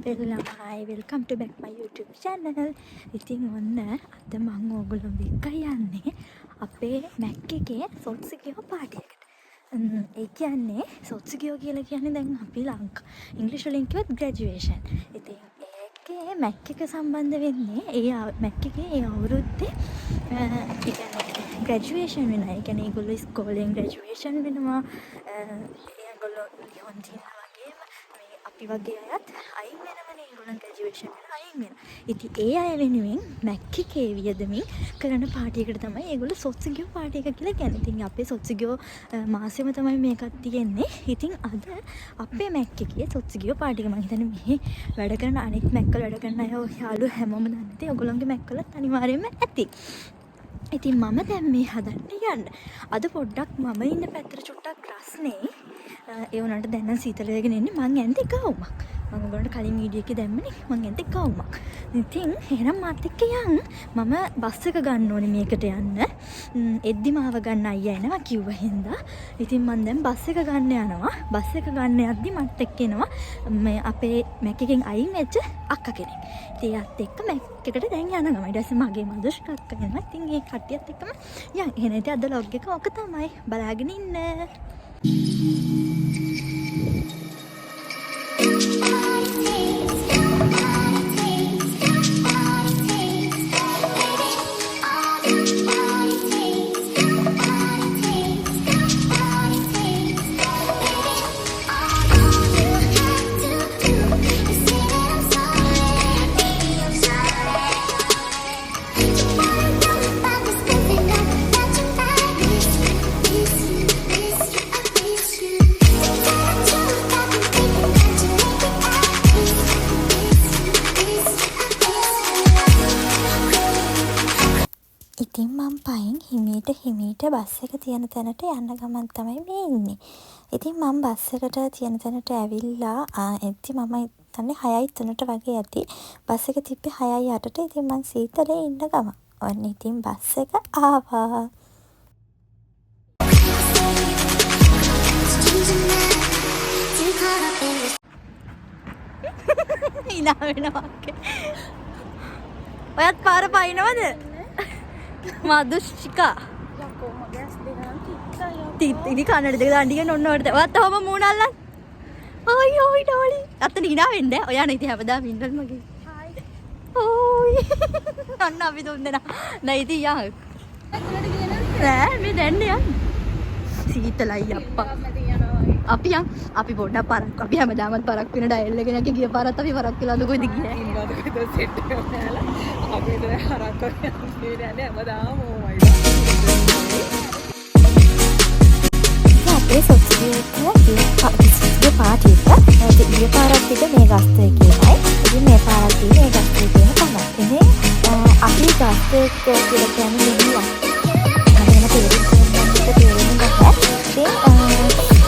Hi, welcome to back my YouTube channel. ඉතින් ඔන්න අද මම ඕගොල්ලෝ එක්ක යන්නේ අපේ Mac එකේ සොත්සිගියෝ පාටියකට. ඒ කියන්නේ සොත්සිගියෝ කියලා කියන්නේ දැන් අපි ඉංග්‍රීසි වලින් කිව්වොත් graduation. ඉතින් ඒකේ Mac එක සම්බන්ධ වෙන්නේ ඒ Mac එකේ ඒ අවුරුද්දේ ඒ කියන්නේ graduation වෙනවා. ඒ කියන්නේ ඒගොල්ලෝ ඉස්කෝලෙන් graduation වෙනවා. ඒගොල්ලෝ ලියන තියෙනවා වගේම අපි වගේ අයත් අයින් වෙනවනේ ඒගොල්ලන් ග්‍රැජුවේෂන් එක අයින් වෙනවා. ඉතින් ඒ අය වෙනුවෙන් Mac එකේ වියදමින් කරන පාටියකට තමයි ඒගොල්ලෝ සොත්සිගියෝ පාටි එක කියලා කියන්නේ. ඉතින් අපේ සොත්සිගියෝ මාසෙම තමයි මේකත් තියෙන්නේ. ඉතින් අද අපේ Mac එකේ සොත්සිගියෝ පාටි එක මම හිතන්නේ මේ වැඩ කරන අනෙක් Mac වල වැඩ කරන අය යාළුවෝ හැමෝම දන්නේ නැති ඔයගොල්ලන්ගේ Mac වලත් අනිවාර්යයෙන්ම ඇති. ඉතින් මම දැන් මේ හදන්න යන්න. අද පොඩ්ඩක් මම ඉන්න පැත්තට චුට්ටක් රස්නේ. ඒ වුණාට දැන් නම් සීතල වෙගෙන ඉන්නේ මං ඇඳේ ගවුමක්. මම ඔයගොල්ලන්ට කලින් වීඩියෝ එකේ දැම්මනේ මං ඇඳේ ගවුමක්. ඉතින් එහෙනම් මාත් එක්ක යන්. මම බස් එක ගන්න ඕනේ මේකට යන්න. එද්දි මාව ගන්න අයියා එනවා කිව්වා හින්දා. ඉතින් මං දැන් බස් එක ගන්න යනවා. බස් එක ගන්න යද්දි මත් එක්ක එනවා මේ අපේ Mac එකෙන් අයින් වෙච්ච අක්කා කෙනෙක්. ඉතින් එයාත් එක්ක Mac එකට දැන් යනවා. ඊට පස්සේ මගේ මදුෂ්ක අක්කා එනවා. ඉතින් ඒ කට්ටියත් එක්කම යන්. එහෙනම් ඉතින් අද vlog එක ඔක තමයි. බලාගෙන ඉන්න. ඉතින් මම පයින් හිමීට බස් එක තියෙන තැනට යන්න ගමන් තමයි මේ ඉන්නේ. ඉතින් මම බස් එකට තියෙන තැනට ඇවිල්ලා එද්දි මම හිතන්නේ 6:03ට වගේ ඇති. බස් එක තිබ්බේ 6:08ට. ඉතින් මං සීතලේ ඉන්න ගමන් ඔන්න ඉතින් බස් එක ආවා. ඉනා වෙනවා. ඔයත් පාර පයින්නවද? මදුෂ්චිකා යකෝ මගේ ඇස් දෙක නම් තිත්තා යකෝ. ඉතින් කන්නඩ දෙක දාන්න ගියන ඔන්න ඔයාලට. ඔයත් ඔහම මූණ අල්ලන්. ඔයි ඩෝලි. අතන hina වෙන්න. ඔයා නේ ඉතින් හැමදාම ඉන්නල් මගේ. හායි. ඔයි. අන්න අපි දුන් දෙනා. නෑ ඉතින් යන්. ඇතුළට ගියේ නේද? නෑ මේ දැන්න යන්. සීතලයි අප්පා. අපි යන්. අපි පොඩ්ඩක් පරක්. අපි හැමදාමත් පරක් වෙන ඩයල් එක නැකේ ගිය පාරත් අපි පරක් වෙලාද කොයිද ගියේ? ඉන්නවද කොහෙද සෙට් එක නෑලා. අපි ඉතින් හරක් කරගෙන යන්නේ හැමදාම ඕමයි. අපේ සොත්සිගියෝ පාටි එක ඊයේ පාරක් තිබ්බ මේ ගස්තේ කියනයි. ඉතින් මේ පාරක් තියෙන්නේ මේ ගස්තේ කියන තමයි. ඉතින් අපි ගස්තේ කියලා කියන්නේ නිවිලා. මම තේරෙන්නේ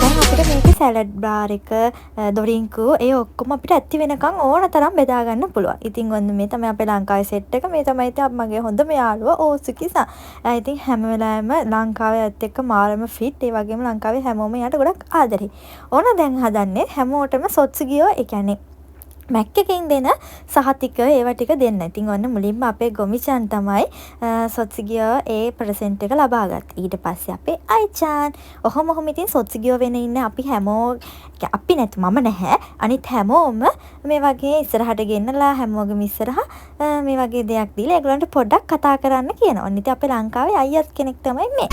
දැන් අපිට මේකේ සැලඩ් බාර් එක දොරින්කු ඒ ඔක්කොම අපිට ඇති වෙනකන් ඕන තරම් බෙදා ගන්න පුළුවන්. ඉතින් ඔන්න මේ තමයි අපේ ලංකාවේ සෙට් එක. මේ තමයි ඉතින් මගේ හොඳම යාළුවා ඕසුකිසා. ඉතින් හැම වෙලාවෙම ලංකාවේ ඇත් එක්ක මාරම ෆිට්. ඒ වගේම ලංකාවේ හැමෝම යාට ගොඩක් ආදරේ. ඕන දැන් හදන්නේ හැමෝටම සොත්සිගියෝ ඒ කියන්නේ Mac එකෙන් දෙන සහතික ඒවා ටික දෙන්න. ඉතින් ඔන්න මුලින්ම අපේ ගොමිචන් තමයි සොත්සිගියෝ ඒ ප්‍රසන්ට් එක ලබා ගත්තේ. ඊට පස්සේ අපේ අයිචාන්. ඔහොම ඉතින් සොත්සිගියෝ වෙන ඉන්න අපි හැමෝ අපි නැතු මම නැහැ. අනිත් හැමෝම මේ වගේ ඉස්සරහට ගෙන්නලා හැමෝගෙම ඉස්සරහ මේ වගේ දෙයක් දීලා ඒගොල්ලන්ට පොඩ්ඩක් කතා කරන්න කියනවා. ඔන්න ඉතින් අපේ ලංකාවේ අයියත් කෙනෙක් තමයි මේ.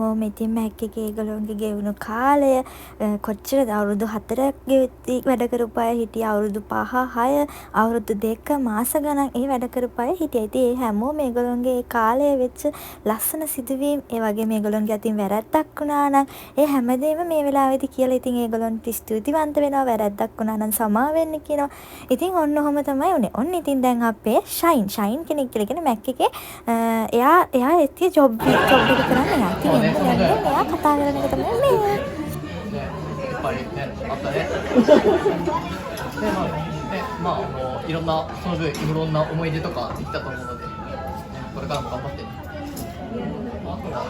හැමෝම ඉතින් මැක් එකේ ඒගොල්ලොන්ගේ ගෙවුණු කාලය කොච්චරද අවුරුදු 4ක් වැඩ කරපු අය හිටියා, අවුරුදු 5, 6, අවුරුදු 2 මාස ගණන් ඒ වැඩ කරපු අය හිටියා. ඉතින් ඒ හැමෝම ඒගොල්ලොන්ගේ ඒ කාලේ වෙච්ච ලස්සන සිදුවීම්, ඒ වගේම ඒගොල්ලොන්ගේ අතින් වැරැද්දක් වුණා නම් ඒ හැමදේම මේ වෙලාවේදී කියලා ඉතින් ඒගොල්ලොන්ට ස්තුතිවන්ත වෙනවා. වැරැද්දක් වුණා නම් සමා වෙන්න කියනවා. ඉතින් ඔන්න ඔහොම තමයි උනේ. ඔන්න ඉතින් දැන් අපේ ෂයින් කෙනෙක් කියලා කියන මැක් එකේ එයා එතිය ජොබ් එක කරන්නේ. එයා ඉතින් එයා කතා කරන එක තමයි මේ. やっぱりね、あったね。で、まあ、いろんな、その分、いろんな思い出とかできたと思うので、これからも頑張って。あとは、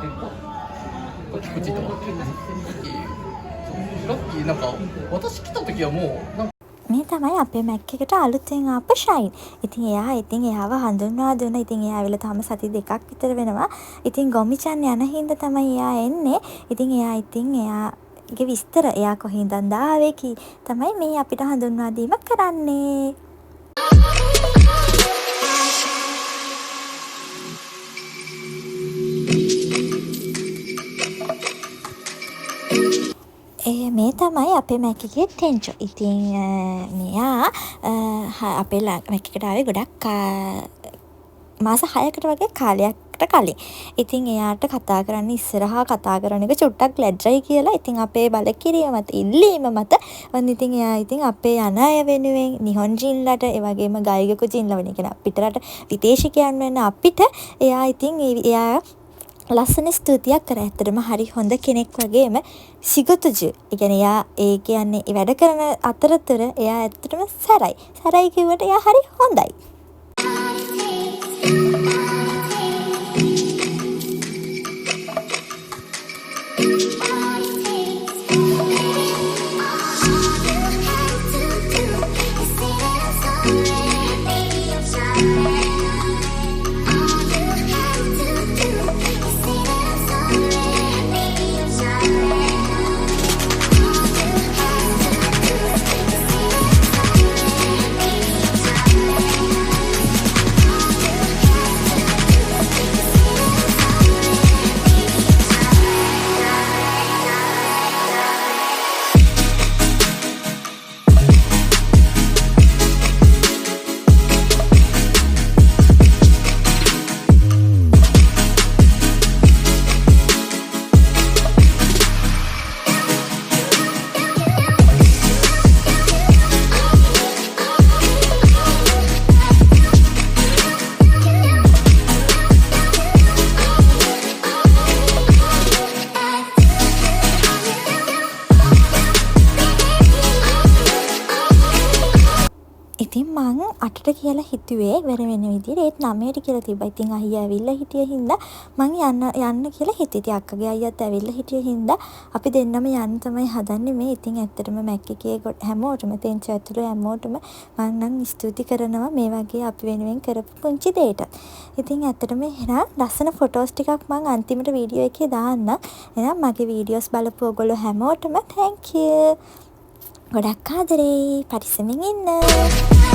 なんか、こっちこっちって思って、ラッキー、なんか、私来た時はもう、なんか、මේ තමයි අපේ මැක් එකට අලුතෙන් ආපු ෂයින්. ඉතින් එයාව හඳුන්වා දුන්නා. ඉතින් එයා ඇවිල්ලා තාම සති 2ක් විතර වෙනවා. ඉතින් ගොමිචන් යන හින්දා තමයි එයා එන්නේ. ඉතින් එයාගේ විස්තර එයා කොහින්ද ආවේ තමයි මේ අපිට හඳුන්වා දීම කරන්නේ. මේ තමයි අපේ මැක් එකේ ටෙන්චෝ. ඉතින් මෙයා අපේ මැක් එකට ආවේ ගොඩක් මාස 6කට වගේ කාලයකට කලින්. ඉතින් එයාට කතා කරන්න ඉස්සරහා කතා කරන එක චුට්ටක් ලැජ්ජයි කියලා. ඉතින් අපේ බලකිරීම මත ඉල්ලීම මත ඉතින් එයා ඉතින් අපේ යන අය වෙනුවෙන් නිහොන්ජින්ලට ඒ වගේම ගයිගකු ජින්ලා වෙන කියන අපිට රට විදේශිකයන් වෙන අපිට එයා ලස්සන ස්තුතියක් කර. ඇත්තටම හරි හොඳ කෙනෙක් වගේම සිගතුජු. ඒ කියන්නේ ඒ කියන්නේ වැඩ කරන අතරතුර එයා ඇත්තටම සැරයි. සැරයි කිව්වට එයා හරි හොඳයි. ඉතින් මං 8ට කියලා හිතුවේ වෙන විදිහට. ඒත් 9ට කියලා තිබ්බා. ඉතින් අයියා ඇවිල්ලා හිටිය හින්දා මං යන්න කියලා හිතුවේ. ඉතින් අක්කගේ අයියාත් ඇවිල්ලා හිටිය හින්දා අපි දෙන්නම යන්න තමයි හදන්නේ මේ. ඉතින් ඇත්තටම මැක් එකේ හැමෝටම තෙන්ච ඇතුළු හැමෝටම මං නම් ස්තුති කරනවා මේ වගේ අපි වෙනුවෙන් කරපු පුංචි දෙයට. ඉතින් ඇත්තටම එහෙනම් ලස්සන ෆොටෝස් ටිකක් මං අන්තිමට වීඩියෝ එකේ දාන්න. එහෙනම් මගේ වීඩියෝස් බලපු ඔයගොල්ලෝ හැමෝටම thank you. ගොඩක් ආදරේ. පරිස්සමින් ඉන්න.